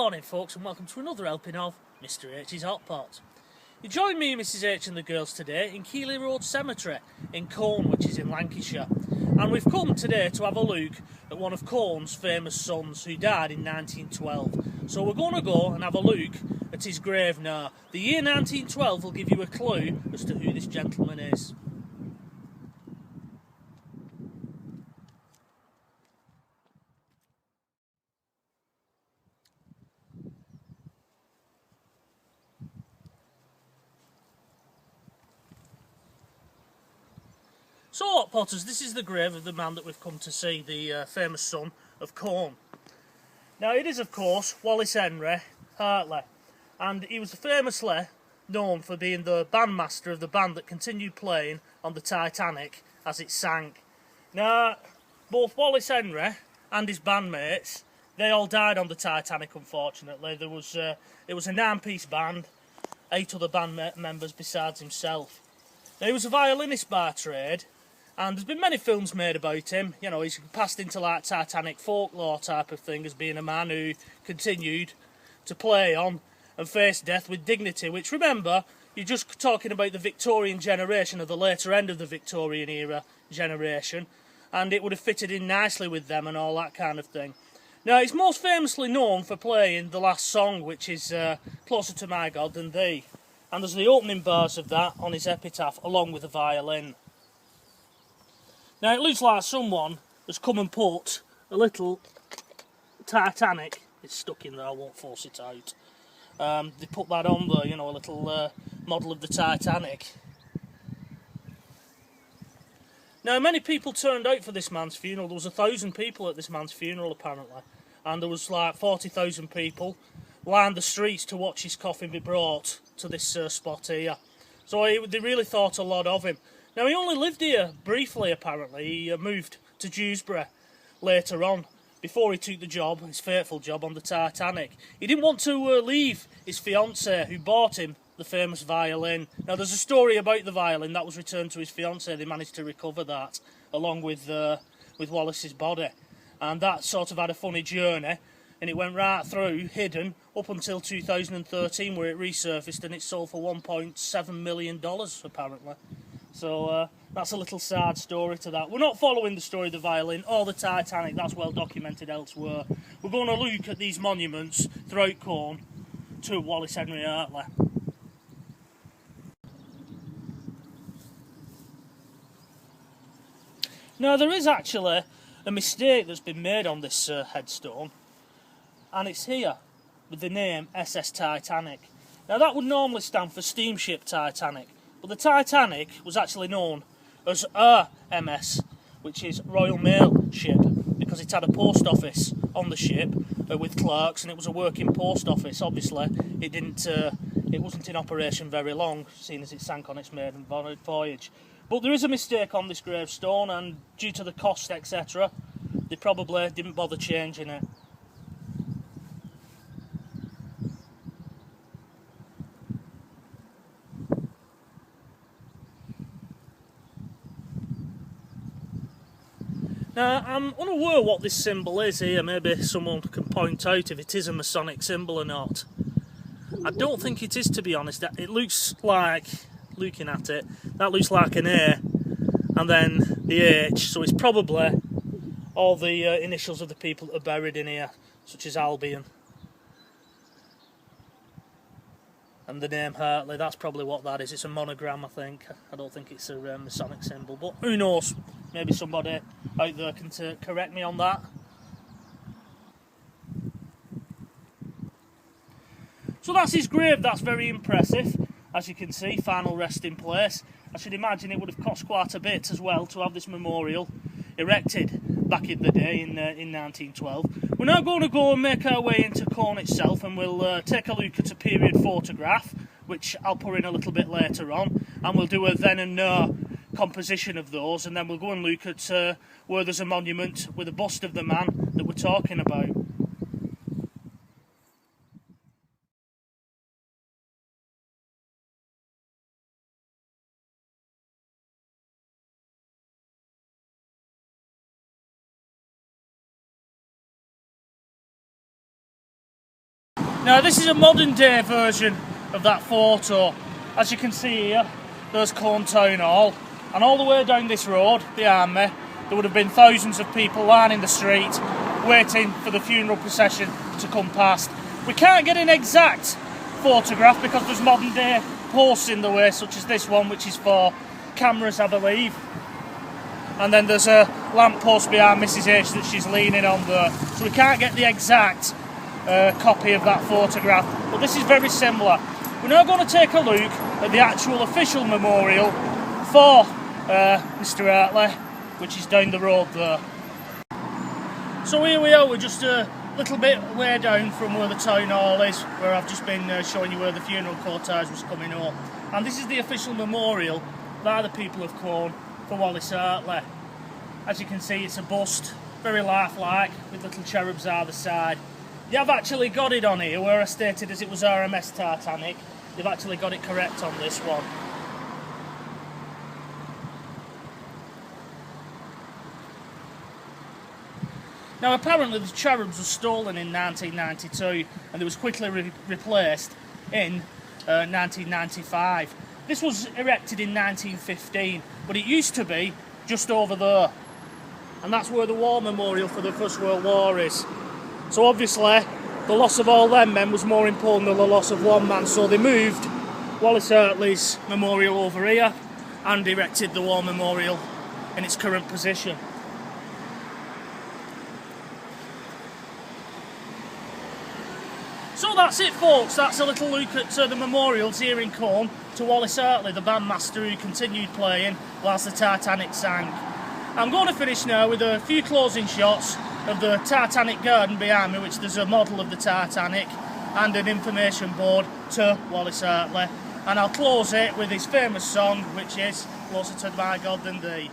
morning folks, and welcome to another helping of Mr H's Hot Pot. You join me, Mrs H and the girls today in Keighley Road Cemetery in Colne, which is in Lancashire. And we've come today to have a look at one of Colne's famous sons who died in 1912. So we're going to go and have a look at his grave now. The year 1912 will give you a clue as to who this gentleman is. So, Hot Potters, this is the grave of the man that we've come to see, the famous son of Colne. Now, it is, of course, Wallace Henry Hartley, and he was famously known for being the bandmaster of the band that continued playing on the Titanic as it sank. Now, both Wallace Henry and his bandmates, they all died on the Titanic, unfortunately. It was a 9-piece band, 8 other band members besides himself. Now, he was a violinist by trade, and there's been many films made about him. You know, he's passed into like Titanic folklore type of thing as being a man who continued to play on and face death with dignity, which, remember, you're just talking about the Victorian generation, or the later end of the Victorian era generation, and it would have fitted in nicely with them and all that kind of thing. Now, he's most famously known for playing the last song, which is Closer to My God Than Thee, and there's the opening bars of that on his epitaph along with the violin. Now, it looks like someone has come and put a little Titanic, it's stuck in there, I won't force it out. They put that on there, you know, a little model of the Titanic. Now, many people turned out for this man's funeral. There was 1,000 people at this man's funeral, apparently. And there was like 40,000 people lined the streets to watch his coffin be brought to this spot here. So they really thought a lot of him. Now, he only lived here briefly, apparently. He moved to Dewsbury later on, before he took the job, his fateful job on the Titanic. He didn't want to leave his fiancée, who bought him the famous violin. Now, there's a story about the violin that was returned to his fiancée. They managed to recover that, along with Wallace's body. And that sort of had a funny journey, and it went right through, hidden, up until 2013, where it resurfaced, and it sold for $1.7 million, apparently. So that's a little sad story to that. We're not following the story of the violin or the Titanic, that's well documented elsewhere. We're going to look at these monuments throughout Colne to Wallace Henry Hartley. Now, there is actually a mistake that's been made on this headstone, and it's here with the name SS Titanic. Now, that would normally stand for Steamship Titanic, but the Titanic was actually known as RMS, which is Royal Mail Ship, because it had a post office on the ship with clerks, and it was a working post office. Obviously, it wasn't in operation very long, seeing as it sank on its maiden voyage. But there is a mistake on this gravestone, and due to the cost, etc., they probably didn't bother changing it. Now, I'm unaware what this symbol is here. Maybe someone can point out if it is a Masonic symbol or not. I don't think it is, to be honest. It looks like, looking at it, that looks like an A and then the H, so it's probably all the initials of the people that are buried in here, such as Albion. And the name Hartley, that's probably what that is. It's a monogram, I think. I don't think it's a Masonic symbol, but who knows? Maybe somebody out there can correct me on that. So that's his grave. That's very impressive. As you can see, final resting place. I should imagine it would have cost quite a bit as well to have this memorial erected back in the day in 1912. We're now going to go and make our way into Colne itself, and we'll take a look at a period photograph, which I'll put in a little bit later on, and we'll do a then and now composition of those, and then we'll go and look at where there's a monument with a bust of the man that we're talking about. Now this is a modern day version of that photo. As you can see here, there's Colne Town Hall, and all the way down this road behind me there would have been thousands of people lining the street waiting for the funeral procession to come past. We can't get an exact photograph because there's modern day posts in the way, such as this one, which is for cameras I believe, and then there's a lamp post behind Mrs H that she's leaning on there, so we can't get the exact copy of that photograph, but this is very similar. We're now going to take a look at the actual official memorial for Mr Hartley, which is down the road there. So here we are, we're just a little bit way down from where the town hall is, where I've just been showing you where the funeral cortege was coming up. And this is the official memorial by the people of Colne for Wallace Hartley. As you can see, it's a bust, very lifelike, with little cherubs either side. You have actually got it on here, where I stated as it was RMS Titanic. They've actually got it correct on this one. Now apparently the cherubs were stolen in 1992 and it was quickly replaced in 1995. This was erected in 1915, but it used to be just over there. And that's where the war memorial for the First World War is. So obviously the loss of all them men was more important than the loss of one man, so they moved Wallace Hartley's memorial over here and erected the war memorial in its current position. So that's it folks, that's a little look at the memorials here in Colne to Wallace Henry, the bandmaster who continued playing whilst the Titanic sank. I'm going to finish now with a few closing shots of the Titanic garden behind me, which there's a model of the Titanic and an information board to Wallace Henry. And I'll close it with his famous song, which is Closer to My God Than Thee.